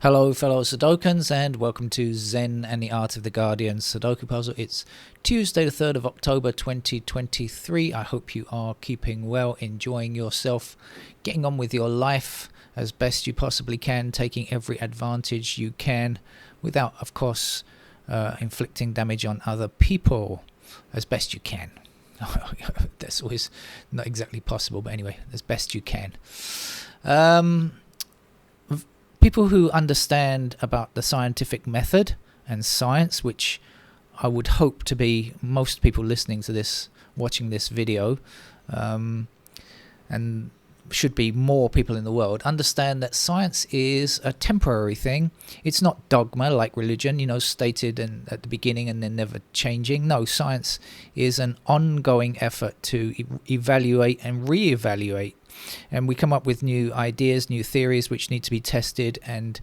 Hello fellow Sudokans, and welcome to Zen and the Art of the Guardian Sudoku Puzzle. It's Tuesday the 3rd of October 2023. I hope you are keeping well, enjoying yourself, getting on with your life as best you possibly can, taking every advantage you can without, of course, inflicting damage on other people as best you can. That's always not exactly possible, but anyway, as best you can. People who understand about the scientific method and science, which I would hope to be most people listening to this, watching this video, and should be more people in the world, understand that science is a temporary thing. It's not dogma like religion, stated at the beginning and then never changing. No, science is an ongoing effort to evaluate and re-evaluate. And we come up with new ideas, new theories which need to be tested, and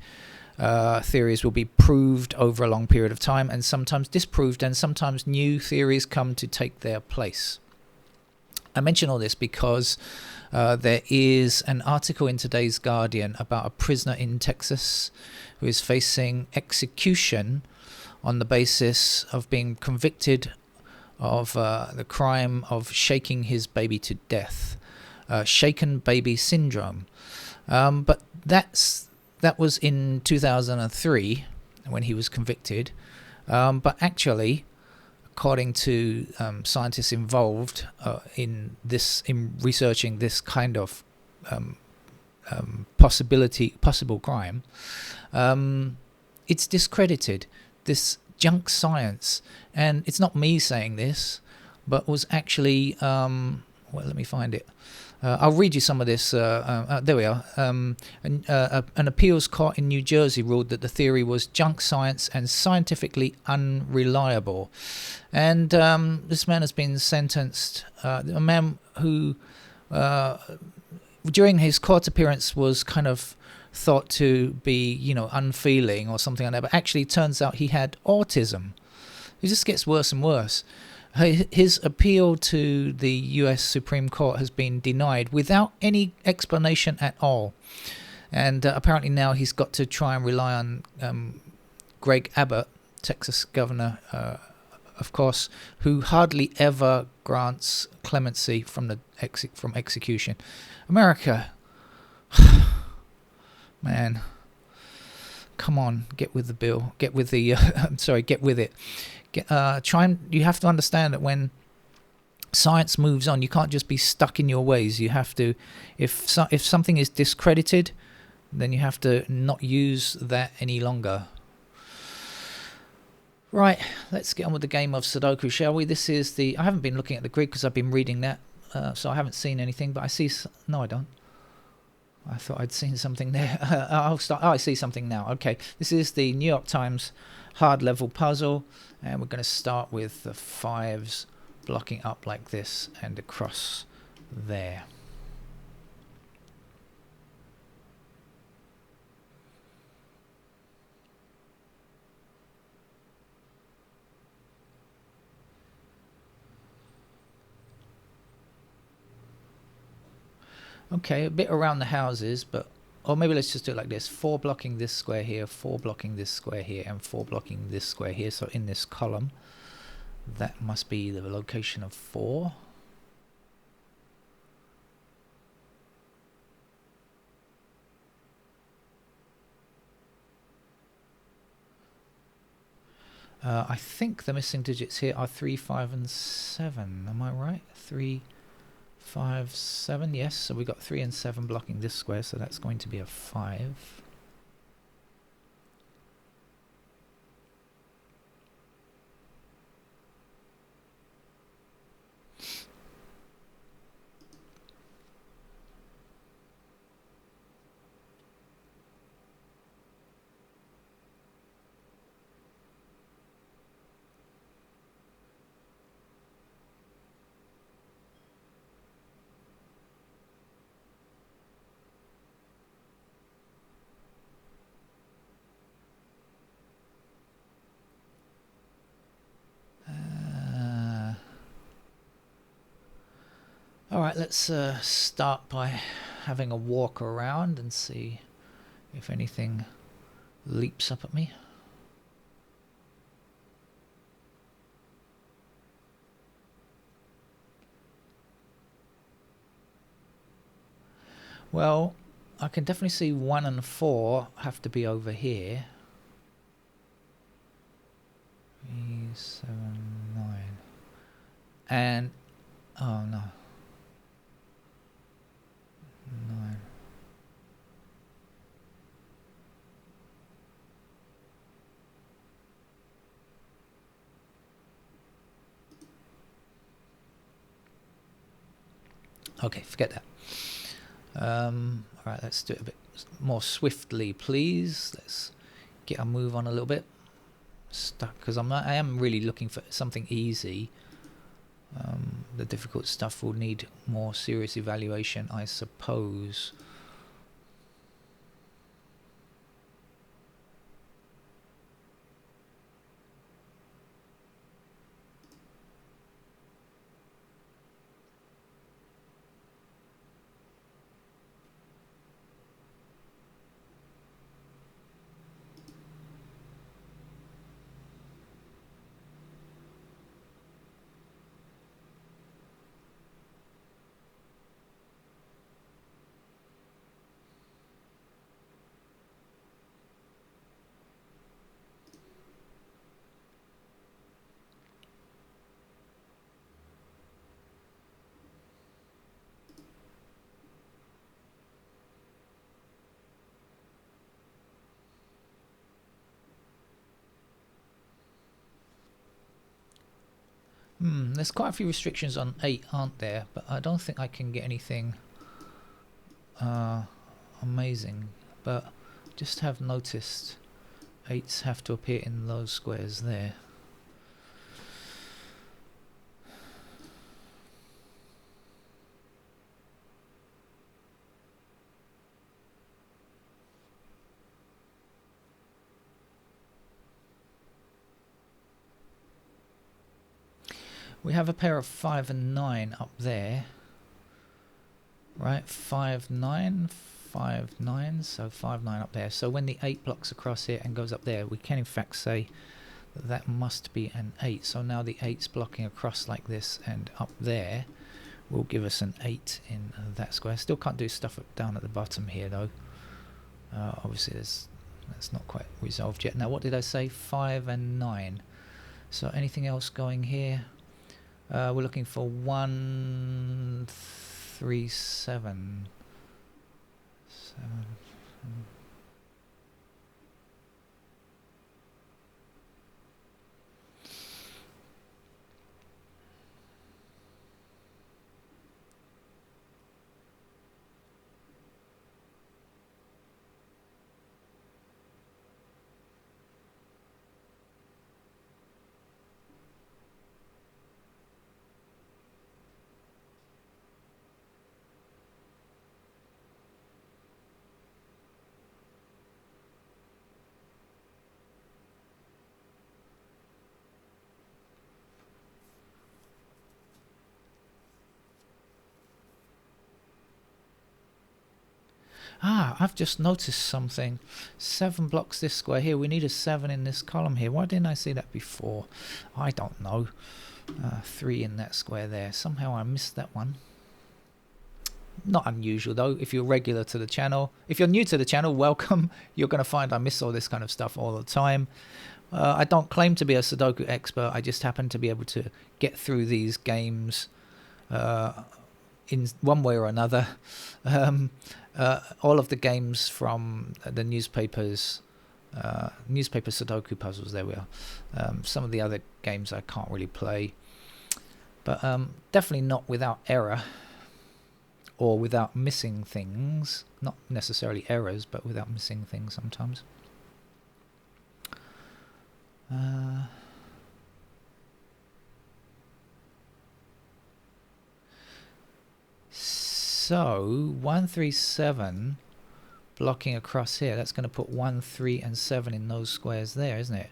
theories will be proved over a long period of time and sometimes disproved, and sometimes new theories come to take their place. I mention all this because there is an article in today's Guardian about a prisoner in Texas who is facing execution on the basis of being convicted of the crime of shaking his baby to death. Shaken baby syndrome, but that was in 2003 when he was convicted. But actually, according to scientists involved in researching this kind of possible crime, it's discredited. This junk science, and it's not me saying this, but was actually let me find it. I'll read you some of this. There we are. An appeals court in New Jersey ruled that the theory was junk science and scientifically unreliable. And this man has been sentenced. A man who, during his court appearance, was kind of thought to be, unfeeling or something like that. But actually, it turns out he had autism. It just gets worse and worse. His appeal to the US Supreme Court has been denied without any explanation at all. And apparently now he's got to try and rely on Greg Abbott, Texas governor, of course, who hardly ever grants clemency from execution. America, man, come on, get with the bill. Get with the, get with it. You have to understand that when science moves on, you can't just be stuck in your ways. You have to, if something is discredited, then you have to not use that any longer. Right, let's get on with the game of Sudoku, shall we? I haven't been looking at the grid because I've been reading that, so I haven't seen anything, but no, I don't. I thought I'd seen something there. I see something now. Okay, this is the New York Times hard level puzzle, and we're going to start with the 5s blocking up like this and across there. Okay, a bit around the houses, or maybe let's just do it like this. 4 blocking this square here, 4 blocking this square here, and 4 blocking this square here. So in this column, that must be the location of 4. I think the missing digits here are 3, 5, and 7. Am I right? 3, 5, 7, yes, so we've got 3 and 7 blocking this square, so that's going to be a 5. Alright, let's start by having a walk around and see if anything leaps up at me. Well, I can definitely see 1 and 4 have to be over here. 3, 7, 9. And, oh no. 9. Okay, forget that. Alright, let's do it a bit more swiftly, please. Let's get our move on a little bit. Stuck, because I am really looking for something easy. The difficult stuff will need more serious evaluation, I suppose. There's quite a few restrictions on 8, aren't there? But I don't think I can get anything amazing. But just have noticed 8s have to appear in those squares there. We have a pair of 5 and 9 up there, right? 5, 9, 5, 9, so 5, 9 up there. So when the 8 blocks across here and goes up there, we can in fact say that that must be an 8. So now the 8's blocking across like this and up there will give us an 8 in that square. Still can't do stuff down at the bottom here though. Obviously that's not quite resolved yet. Now what did I say? 5 and 9. So anything else going here? We're looking for 1, 3, 7. 7. I've just noticed something. 7 blocks this square here. We need a 7 in this column here. Why didn't I see that before? I don't know. 3 in that square there. Somehow I missed that one. Not unusual though, if you're regular to the channel. If you're new to the channel, welcome. You're going to find I miss all this kind of stuff all the time. I don't claim to be a Sudoku expert. I just happen to be able to get through these games in one way or another. All of the games from the newspapers, newspaper Sudoku puzzles, there we are. Some of the other games I can't really play, but definitely not without error or without missing things. Not necessarily errors, but without missing things sometimes. So 1, 3, 7 blocking across here, that's going to put 1, 3 and 7 in those squares there, isn't it?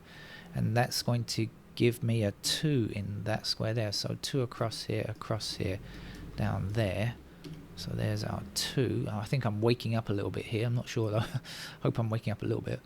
And that's going to give me a 2 in that square there. So 2 across here, down there. So there's our 2. I think I'm waking up a little bit here. I'm not sure though. Hope I'm waking up a little bit.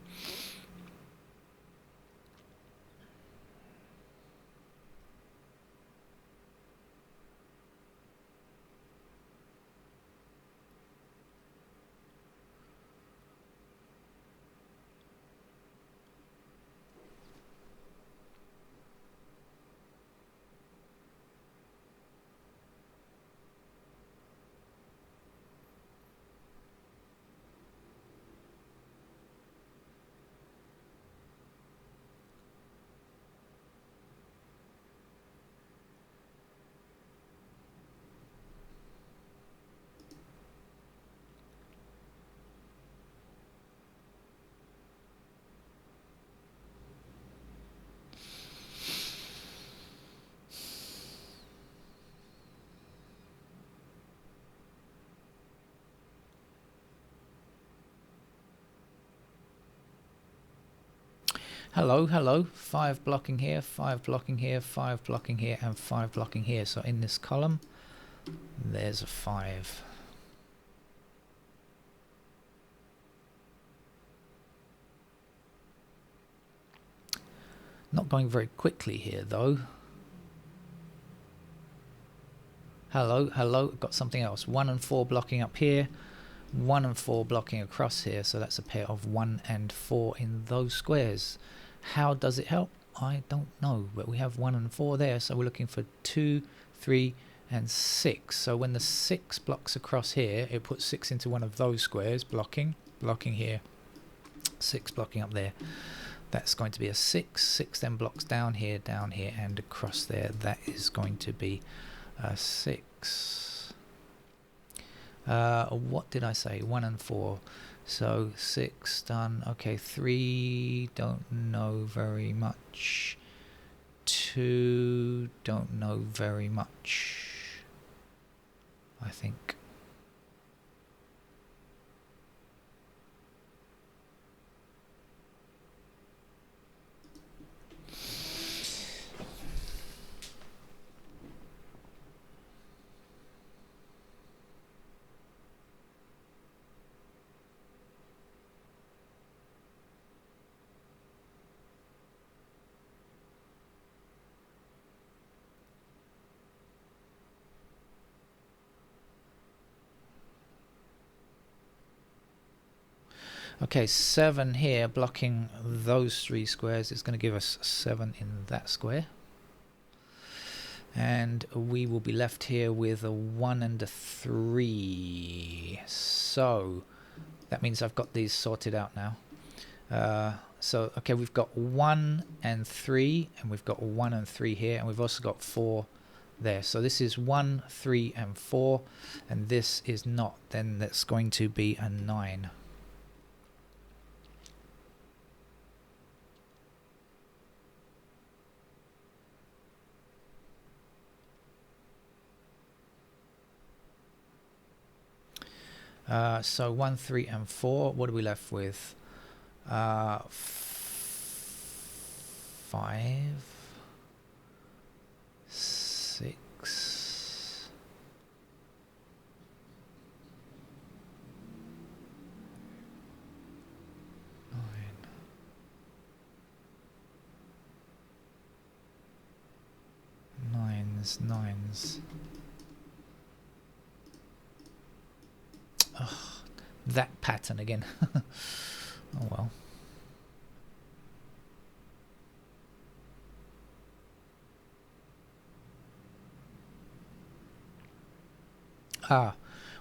Hello, hello. 5 blocking here, 5 blocking here, 5 blocking here, and 5 blocking here. So in this column, there's a 5. Not going very quickly here though. Hello, hello. Got something else. 1 and 4 blocking up here. 1 and 4 blocking across here. So that's a pair of 1 and 4 in those squares. How does it help? I don't know, but we have 1 and 4 there, so we're looking for 2, 3, and 6. So when the 6 blocks across here, it puts 6 into one of those squares, blocking here, 6 blocking up there. That's going to be a 6. 6 then blocks down here, and across there. That is going to be a 6. What did I say? 1 and 4. So 6 done. Okay, 3 don't know very much. 2 don't know very much, I think. Okay, 7 here blocking those 3 squares is going to give us 7 in that square. And we will be left here with a 1 and a 3. So that means I've got these sorted out now. So okay, we've got 1 and 3, and we've got 1 and 3 here, and we've also got 4 there. So this is 1, 3, and 4, and this is not. Then that's going to be a 9. So 1, 3, and 4. What are we left with? 5, 6, 9. Nines. Oh, that pattern again. Oh well.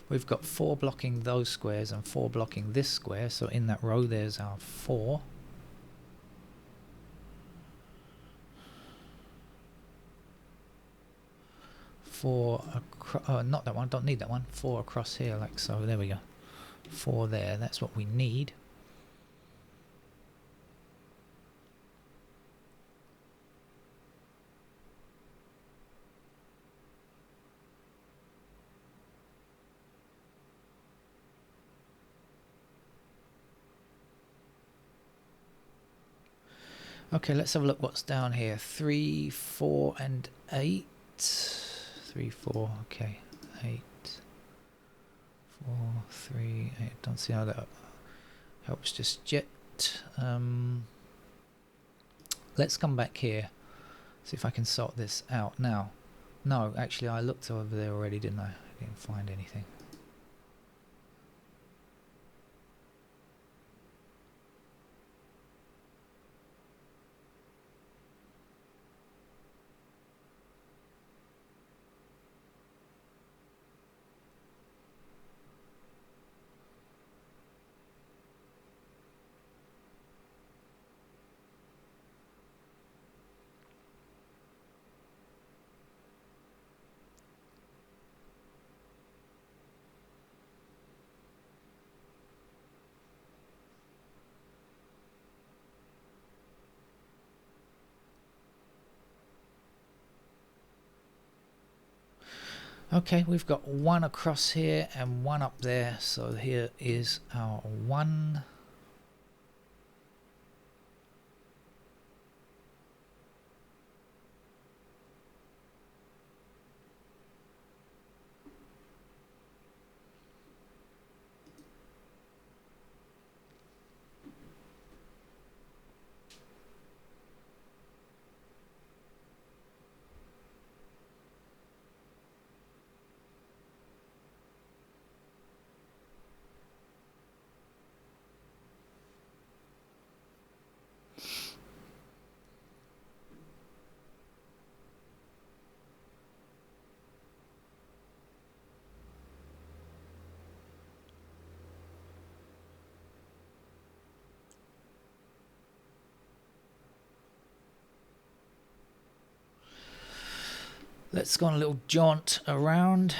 We've got 4 blocking those squares and 4 blocking this square, so in that row there's our 4. Not that one, don't need that one. 4 across here like so. There we go. 4 there, that's what we need. Okay, let's have a look what's down here. 3, 4, and 8. 3, 4, okay. 8, 4, 3, 8. Don't see how that helps just yet. Let's come back here. See if I can sort this out now. No, actually I looked over there already, didn't I? I didn't find anything. Okay, we've got 1 across here and 1 up there, so here is our 1. Let's go on a little jaunt around.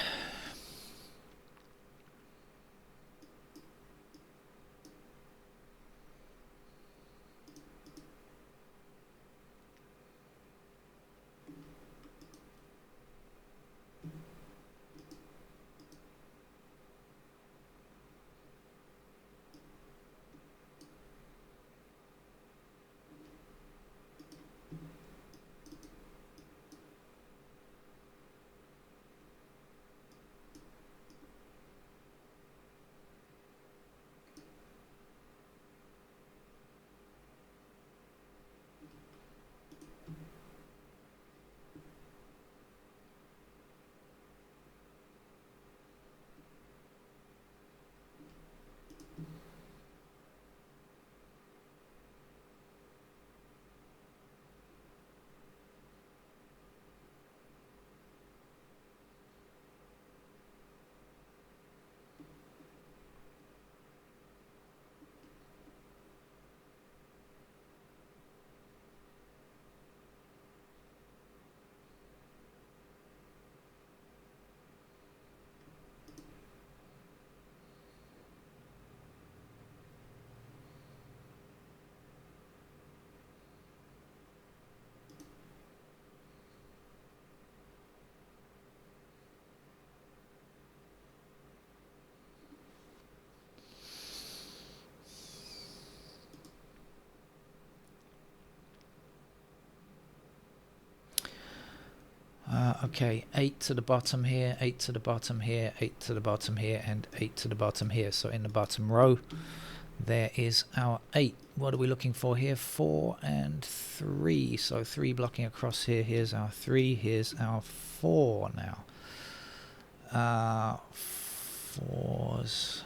Okay, 8 to the bottom here, 8 to the bottom here, 8 to the bottom here, and 8 to the bottom here. So in the bottom row, there is our 8. What are we looking for here? 4 and 3. So 3 blocking across here. Here's our 3. Here's our 4 now. 4s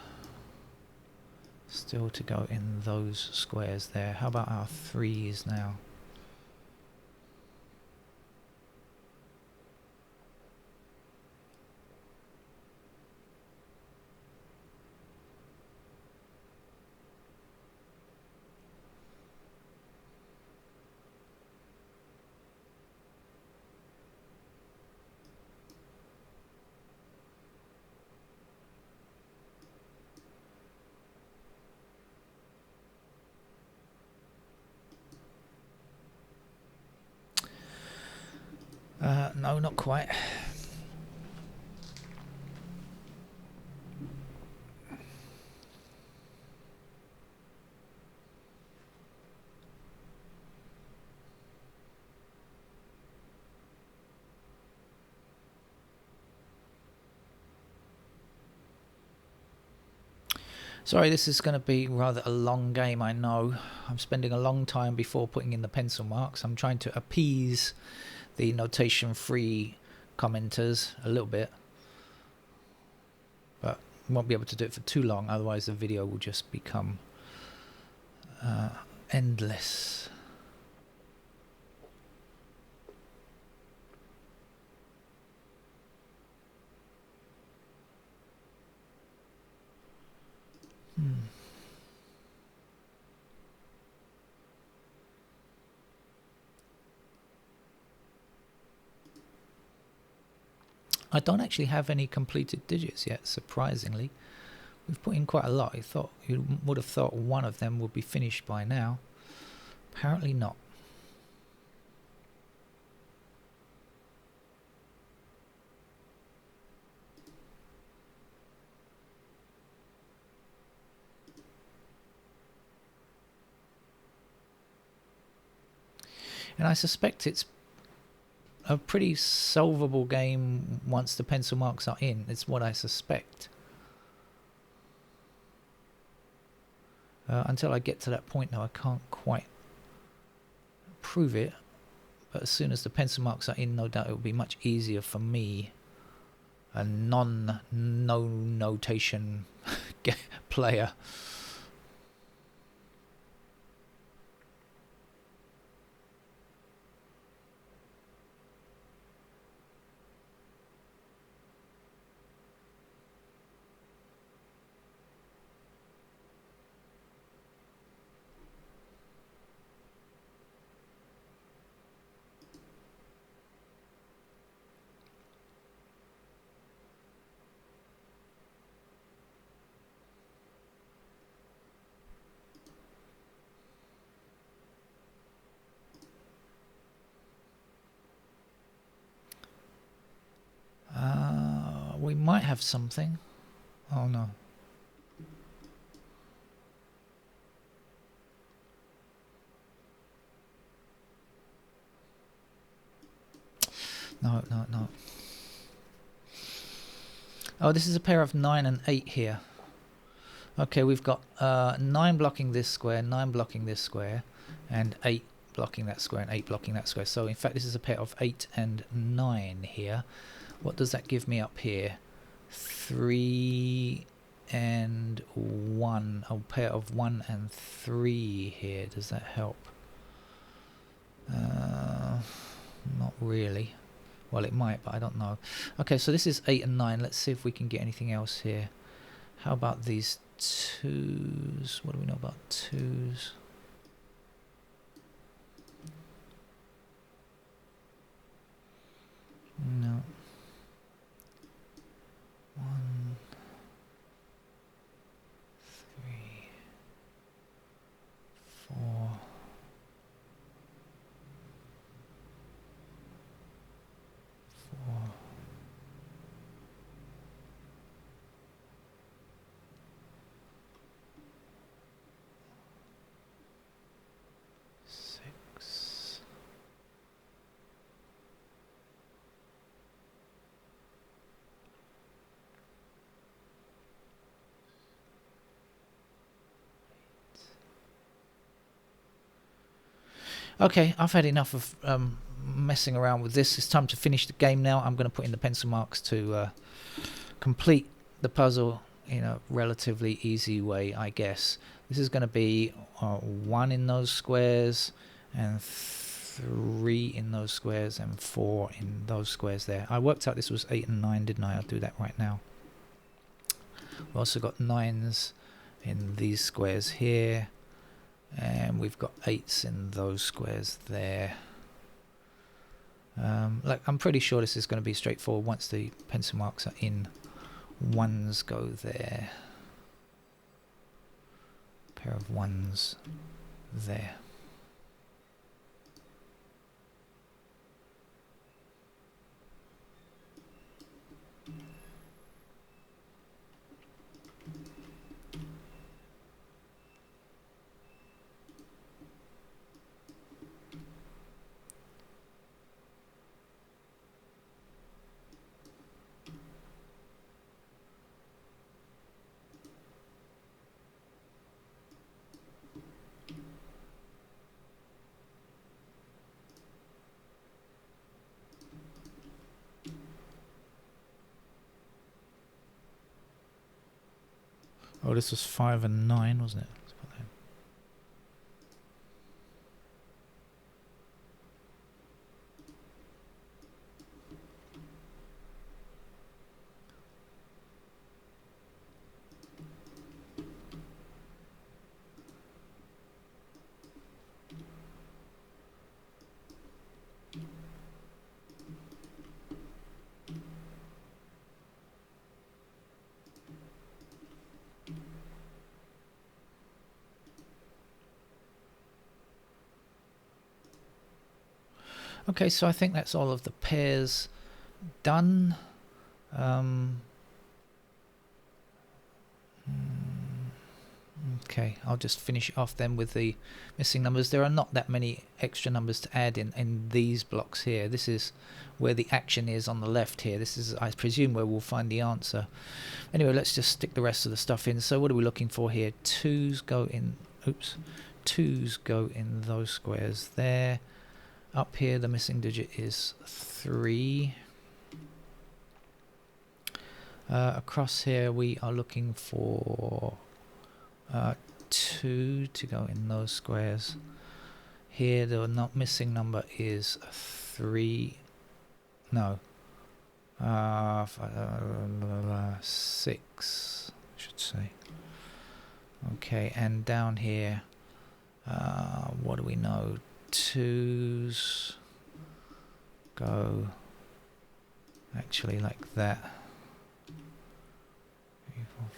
still to go in those squares there. How about our 3s now? No, not quite. Sorry, this is going to be rather a long game, I know. I'm spending a long time before putting in the pencil marks. I'm trying to appease the notation-free commenters a little bit. But won't be able to do it for too long, otherwise the video will just become endless. I don't actually have any completed digits yet, surprisingly. We've put in quite a lot. You would have thought one of them would be finished by now. Apparently not. And I suspect it's a pretty solvable game once the pencil marks are in. It's what I suspect. Until I get to that point though, I can't quite prove it. But as soon as the pencil marks are in, no doubt it will be much easier for me, a no notation player. We might have something. Oh no. No, no, no. Oh, this is a pair of 9 and 8 here. Okay, we've got 9 blocking this square, 9 blocking this square, and 8 blocking that square, and 8 blocking that square. So in fact this is a pair of 8 and 9 here. What does that give me up here? 3 and 1. A pair of 1 and 3 here. Does that help? Not really. Well, it might, but I don't know. Okay, so this is 8 and 9. Let's see if we can get anything else here. How about these 2s? What do we know about 2s? No. 1, 3, 4. 4. 6. Okay, I've had enough of messing around with this. It's time to finish the game now. I'm going to put in the pencil marks to complete the puzzle in a relatively easy way, I guess. This is going to be 1 in those squares, and 3 in those squares, and 4 in those squares there. I worked out this was 8 and 9, didn't I? I'll do that right now. We've also got 9s in these squares here, and we've got 8s in those squares there. Like, I'm pretty sure this is going to be straightforward once the pencil marks are in. 1s go there. Pair of 1s there. Oh, this was 5 and 9, wasn't it? Let's put that in. Okay, so I think that's all of the pairs done. Okay, I'll just finish it off then with the missing numbers. There are not that many extra numbers to add in these blocks here. This is where the action is on the left here. This is, I presume, where we'll find the answer. Anyway, let's just stick the rest of the stuff in. So what are we looking for here? 2s go in, oops, 2s go in those squares there. Up here the missing digit is 3. Across here we are looking for 2 to go in those squares. Here the not missing number is 3. No. 6, I should say. Okay, and down here, what do we know? 2s go actually like that. 3,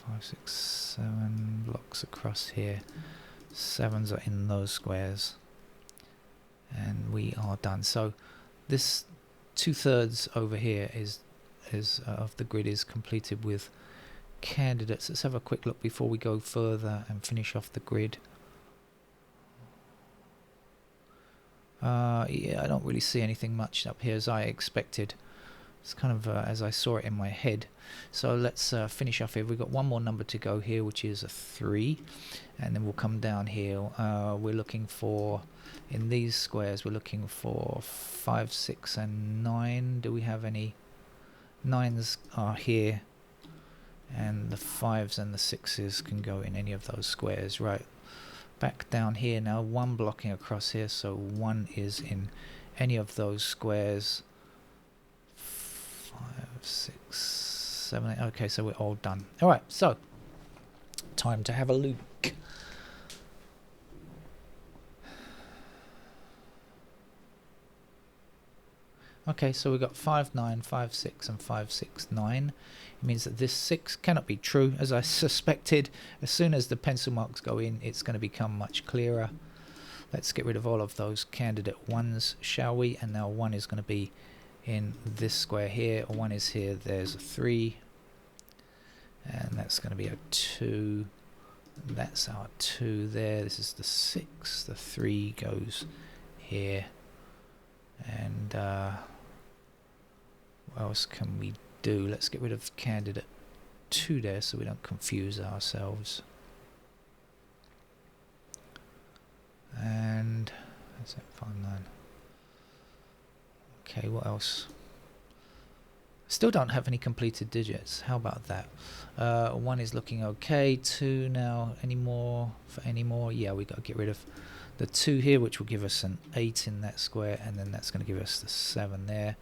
4, 5, 6, 7 blocks across here. 7s are in those squares, and we are done. So this 2/3 over here is of the grid is completed with candidates. Let's have a quick look before we go further and finish off the grid. Yeah, I don't really see anything much up here as I expected. It's kind of as I saw it in my head. So let's finish off here. We've got one more number to go here, which is a 3, and then we'll come down here. We're looking for, in these squares, we're looking for 5, 6 and 9. Do we have any? 9s are here, and the 5s and the 6s can go in any of those squares. Right, back down here now, 1 blocking across here, so 1 is in any of those squares. 5, 6, 7, 8. Okay, so we're all done. Alright, so time to have a look. Okay, so we've got 5, 9, 5, 6 and 5, 6, 9. It means that this 6 cannot be true, as I suspected. As soon as the pencil marks go in, it's going to become much clearer. Let's get rid of all of those candidate 1s, shall we? And now 1 is going to be in this square here, 1 is here, there's a 3. And that's going to be a 2. And that's our 2 there. This is the 6. The 3 goes here. And what else can we do? Let's get rid of candidate 2 there so we don't confuse ourselves. And that's it, 5, 9. Okay, what else? Still don't have any completed digits. How about that? 1 is looking okay. 2 now. Any more? For any more? Yeah, we got to get rid of the 2 here, which will give us an 8 in that square, and then that's going to give us the 7 there.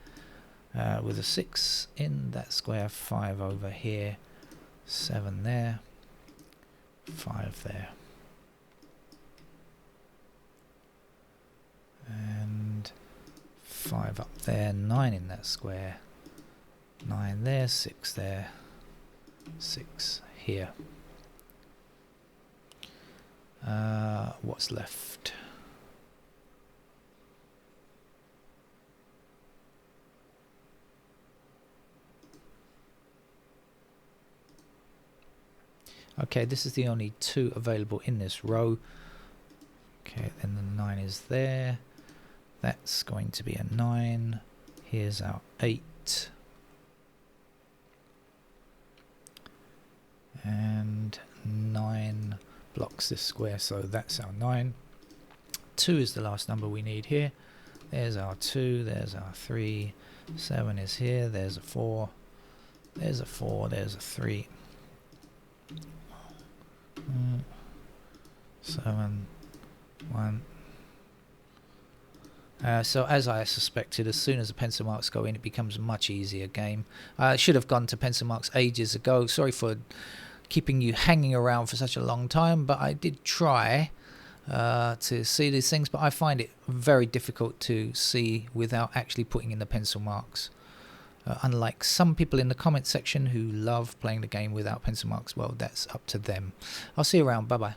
With a 6 in that square, 5 over here, 7 there, 5 there. And 5 up there, 9 in that square, 9 there, 6 there, 6 here. What's left? Okay, this is the only 2 available in this row. Okay, then the 9 is there. That's going to be a 9. Here's our 8. And 9 blocks this square, so that's our 9. 2 is the last number we need here. There's our 2, there's our 3. 7 is here, there's a 4. There's a 4, there's a 3. 7, 1. So as I suspected, as soon as the pencil marks go in, it becomes a much easier game. I should have gone to pencil marks ages ago. Sorry for keeping you hanging around for such a long time, but I did try to see these things, but I find it very difficult to see without actually putting in the pencil marks. Unlike some people in the comment section who love playing the game without pencil marks, well, that's up to them. I'll see you around. Bye bye.